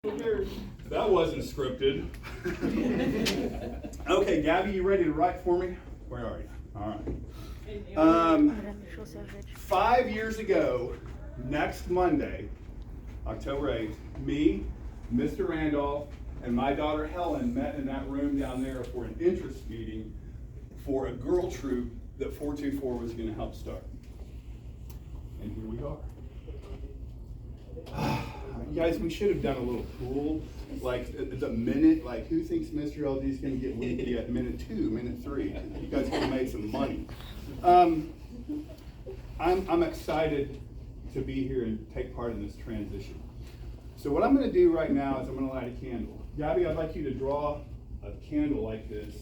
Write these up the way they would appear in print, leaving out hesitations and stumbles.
That wasn't scripted. Okay, Gabby, you ready to write for me? Where are you? All right. 5 years ago, next Monday, October 8th, me, Mr. Randolph, and my daughter Helen met in that room down there for an interest meeting for a girl troop that 424 was going to help start. And here we are. You guys, we should have done a little pool, like at the minute, like who thinks Mr. LG is going to get weekly at minute 2, minute 3? You guys could have made some money. I'm excited to be here and take part in this transition. So what I'm going to do right now is I'm going to light a candle. Gabby, I'd like you to draw a candle like this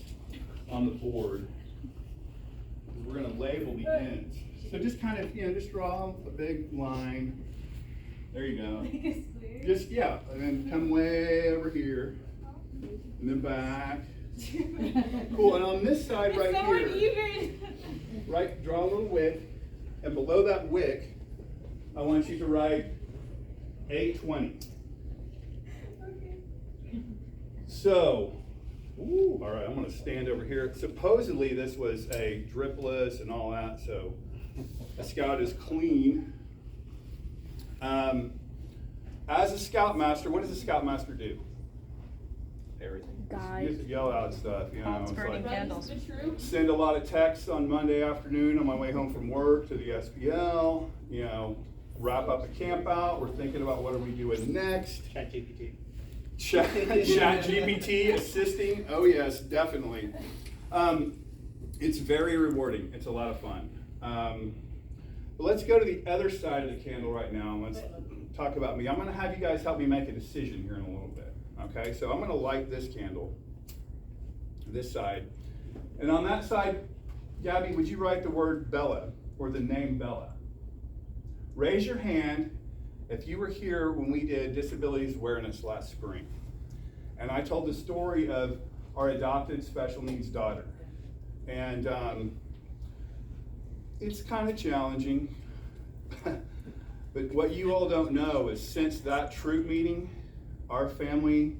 on the board. We're going to label the ends. So just kind of, just draw a big line. There you go. Just, yeah, and then come way over here, and then back. Cool, and on this side right here, right, draw a little wick, and below that wick, I want you to write 820. Okay. So, all right, I'm going to stand over here. Supposedly this was a dripless and all that, so a Scout is clean. As a Scoutmaster, what does a Scoutmaster do? Everything. Guide. Yell out stuff, It's like candles. Send a lot of texts on Monday afternoon on my way home from work to the SPL. Wrap up a camp out. We're thinking about what are we doing next. ChatGPT. ChatGPT assisting. Oh yes, definitely. It's very rewarding. It's a lot of fun. But let's go to the other side of the candle right now, and let's talk about me. I'm going to have you guys help me make a decision here in a little bit. Okay, so I'm going to light this candle, this side. And on that side, Gabby, would you write the word Bella, or the name Bella? Raise your hand if you were here when we did Disabilities Awareness last spring. And I told the story of our adopted special needs daughter. And it's kind of challenging, but what you all don't know is since that troop meeting, our family,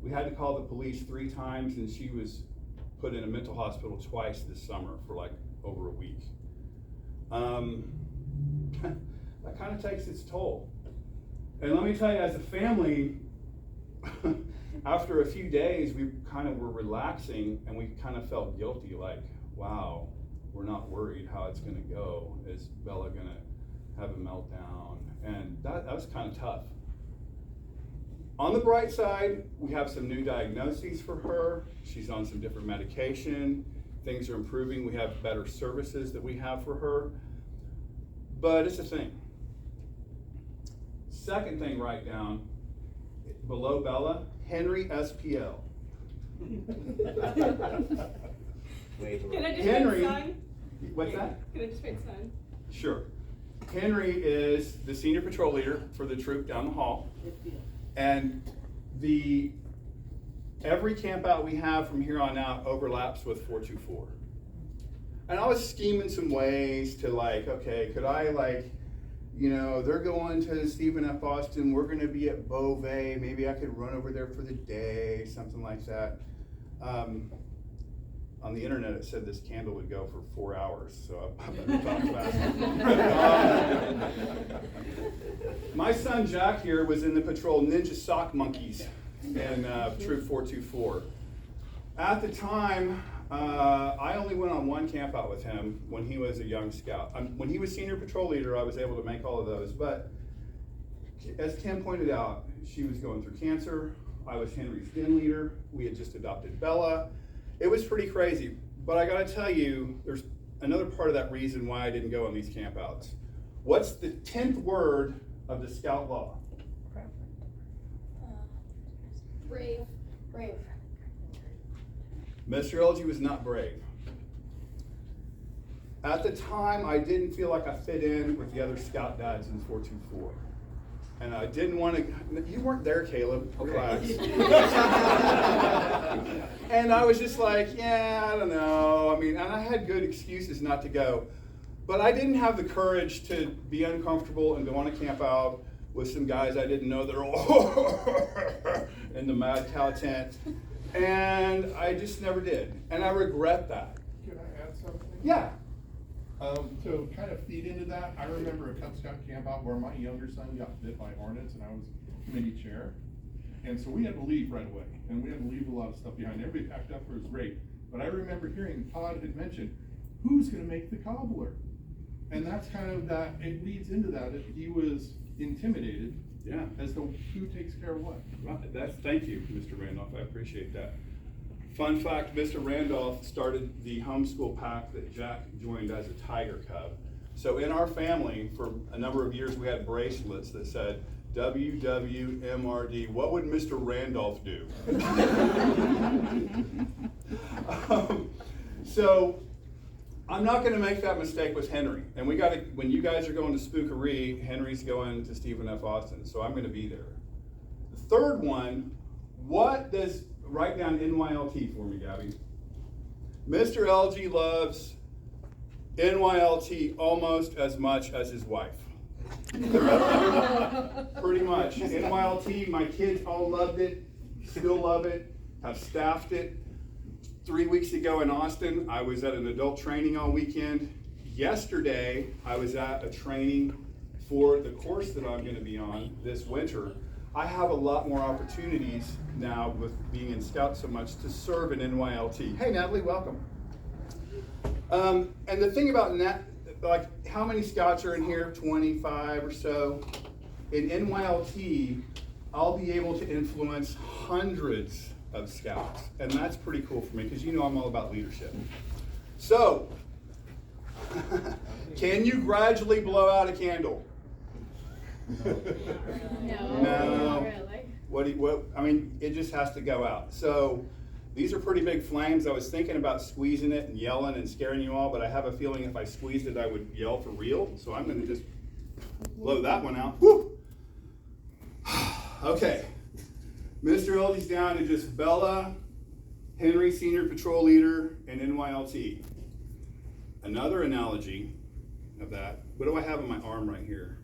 we had to call the police 3 times, and she was put in a mental hospital twice this summer for like over a week. That kind of takes its toll. And let me tell you, as a family, after a few days, we kind of were relaxing, and we kind of felt guilty, like, wow, we're not worried how it's going to go. Is Bella going to have a meltdown? And that was kind of tough. On the bright side, we have some new diagnoses for her. She's on some different medication. Things are improving. We have better services that we have for her. But it's a thing. Second thing, write down, below Bella, Henry SPL. Can I just Henry, write sign? What's that? Can I just write sign? Sure. Henry is the senior patrol leader for the troop down the hall. And every camp out we have from here on out overlaps with 424. And I was scheming some ways to okay, could I they're going to Stephen F. Austin, we're going to be at Beauvais, maybe I could run over there for the day, something like that. On the internet it said this candle would go for 4 hours, so I better talk fast. My son Jack here was in the patrol Ninja Sock Monkeys in Troop 424. At the time, I only went on 1 camp out with him when he was a young scout. When he was senior patrol leader, I was able to make all of those. But as Kim pointed out, she was going through cancer. I was Henry's den leader. We had just adopted Bella. It was pretty crazy. But I got to tell you, there's another part of that reason why I didn't go on these campouts. What's the 10th word of the Scout Law? Brave. Mr. Elgie was not brave. At the time, I didn't feel like I fit in with the other Scout dads in 424. And I didn't want to, you weren't there, Caleb, relax. And I was just like, yeah, I don't know. I mean, and I had good excuses not to go. But I didn't have the courage to be uncomfortable and go on a camp out with some guys I didn't know that are all in the mad cow tent. And I just never did. And I regret that. Can I add something? Yeah. To kind of feed into that, I remember a Cub Scout camp out where my younger son got bit by hornets and I was committee chair. And so we had to leave right away. And we had to leave a lot of stuff behind. Everybody packed up, it was great. But I remember hearing Todd had mentioned, who's gonna make the cobbler? And that's kind of that, it leads into that, he was intimidated. Yeah. As to who takes care of what. Right. Thank you, Mr. Randolph. I appreciate that. Fun fact, Mr. Randolph started the homeschool pack that Jack joined as a tiger cub. So in our family, for a number of years, we had bracelets that said, WWMRD. What would Mr. Randolph do? So I'm not going to make that mistake with Henry. And we got to, when you guys are going to Spookaree, Henry's going to Stephen F. Austin. So I'm going to be there. The third one, what does, write down NYLT for me, Gabby. Mr. Elgie loves NYLT almost as much as his wife. Pretty much. NYLT, my kids all loved it, still love it, have staffed it. 3 weeks ago in Austin, I was at an adult training all weekend. Yesterday, I was at a training for the course that I'm going to be on this winter. I have a lot more opportunities now with being in Scout so much to serve in NYLT. Hey, Natalie, welcome. And the thing about like how many Scouts are in here? 25 or so. In NYLT, I'll be able to influence hundreds of Scouts, and that's pretty cool for me because you know I'm all about leadership. So, can you gradually blow out a candle? No. No. Not really. What? I mean, it just has to go out. So, these are pretty big flames. I was thinking about squeezing it and yelling and scaring you all, but I have a feeling if I squeezed it, I would yell for real. So I'm going to just blow that one out. Woo! Okay. Mr. Elgie's down to just Bella, Henry, Senior Patrol Leader, and NYLT. Another analogy of that, what do I have on my arm right here?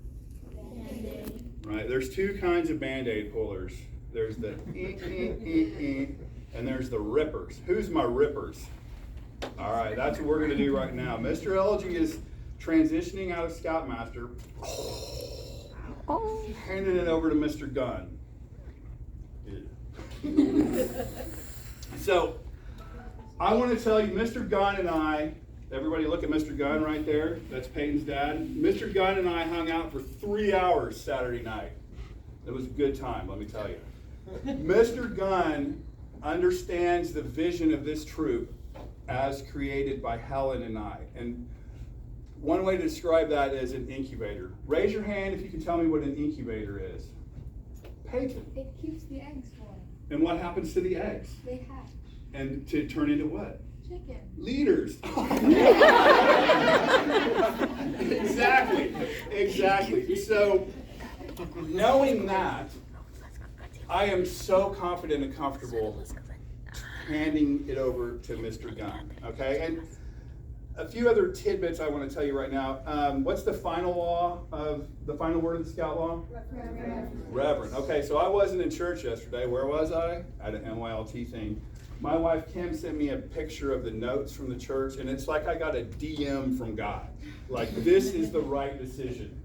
Band-Aid. Right, there's two kinds of Band-Aid pullers. There's the and there's the rippers. Who's my rippers? All right, that's what we're going to do right now. Mr. Elgie is transitioning out of Scoutmaster, handing it over to Mr. Gunn. So, I want to tell you, Mr. Gunn and I, everybody look at Mr. Gunn right there. That's Peyton's dad. Mr. Gunn and I hung out for 3 hours Saturday night. It was a good time, let me tell you. Mr. Gunn understands the vision of this troop as created by Helen and I. And one way to describe that is an incubator. Raise your hand if you can tell me what an incubator is. Peyton. It keeps the eggs warm. And what happens to the eggs? They hatch. And to turn into what? Chicken. Leaders. Exactly. So, knowing that, I am so confident and comfortable handing it over to Mr. Gunn. Okay, and a few other tidbits I want to tell you right now. What's the final law of the final word of the Scout law? Reverend. Okay, so I wasn't in church yesterday. Where was I? At an NYLT thing. My wife Kim sent me a picture of the notes from the church, and it's like I got a DM from God. Like, this is the right decision.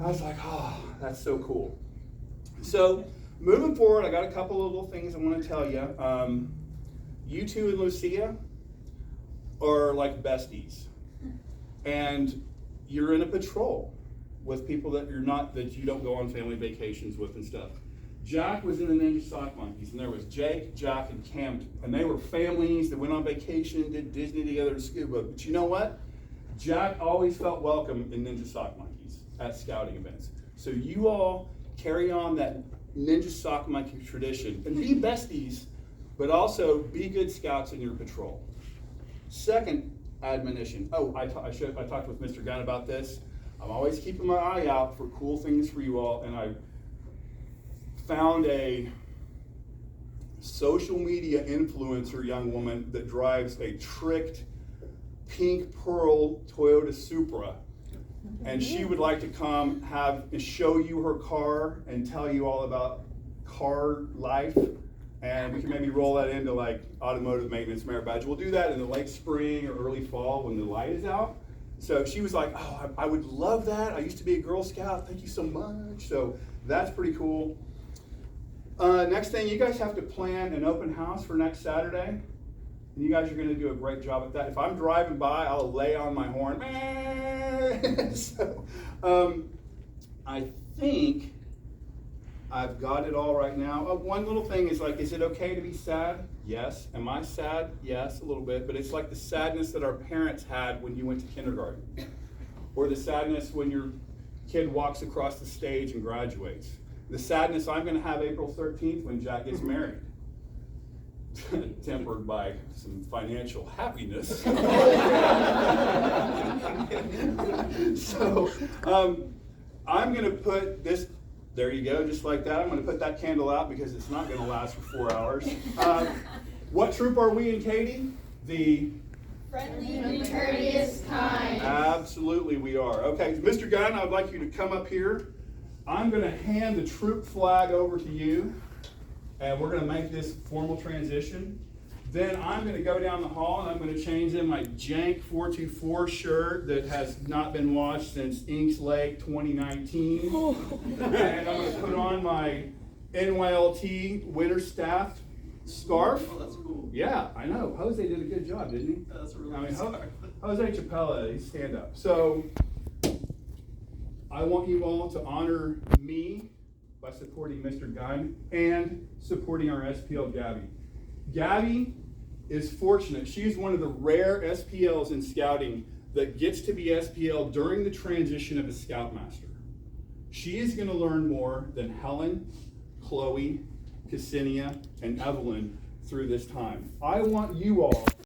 I was like, oh, that's so cool. So, moving forward, I got a couple of little things I want to tell you. You two and Lucia are like besties. And you're in a patrol with people that you don't go on family vacations with and stuff. Jack was in the Ninja Sock Monkeys, and there was Jake, Jack, and Cam, and they were families that went on vacation, did Disney together, scuba. But you know what? Jack always felt welcome in Ninja Sock Monkeys at scouting events. So you all carry on that Ninja Sock Monkey tradition and be besties, but also be good scouts in your patrol. Second admonition. Oh, I talked with Mr. Gunn about this. I'm always keeping my eye out for cool things for you all, and I found a social media influencer young woman that drives a tricked pink pearl Toyota Supra. And she would like to come show you her car and tell you all about car life. And we can maybe roll that into like automotive maintenance merit badge. We'll do that in the late spring or early fall when the light is out. So she was like, oh, I would love that. I used to be a Girl Scout. Thank you so much. So that's pretty cool. Next thing, you guys have to plan an open house for next Saturday. And you guys are going to do a great job at that. If I'm driving by, I'll lay on my horn. So I think I've got it all right now. One little thing is like, is it okay to be sad? Yes. Am I sad? Yes, a little bit. But it's like the sadness that our parents had when you went to kindergarten. Or the sadness when your kid walks across the stage and graduates. The sadness I'm going to have April 13th when Jack gets married. Tempered by some financial happiness. So I'm going to put this, there you go, just like that. I'm going to put that candle out because it's not going to last for 4 hours. What troop are we in, Katie? The Friendly and courteous kind. Absolutely we are. Okay, Mr. Gunn, I'd like you to come up here. I'm going to hand the troop flag over to you, and we're going to make this formal transition. Then I'm going to go down the hall, and I'm going to change in my jank 424 shirt that has not been washed since Inks Lake 2019. And I'm going to put on my NYLT winter staff scarf. Oh, that's cool. Yeah, I know. Jose did a good job, didn't he? That's a really I mean, nice scarf. Jose Chapella, he's stand up. So I want you all to honor me by supporting Mr. Gunn and supporting our SPL Gabby. Gabby is fortunate. She's one of the rare SPLs in scouting that gets to be SPL during the transition of a Scoutmaster. She is going to learn more than Helen, Chloe, Ksenia, and Evelyn through this time. I want you all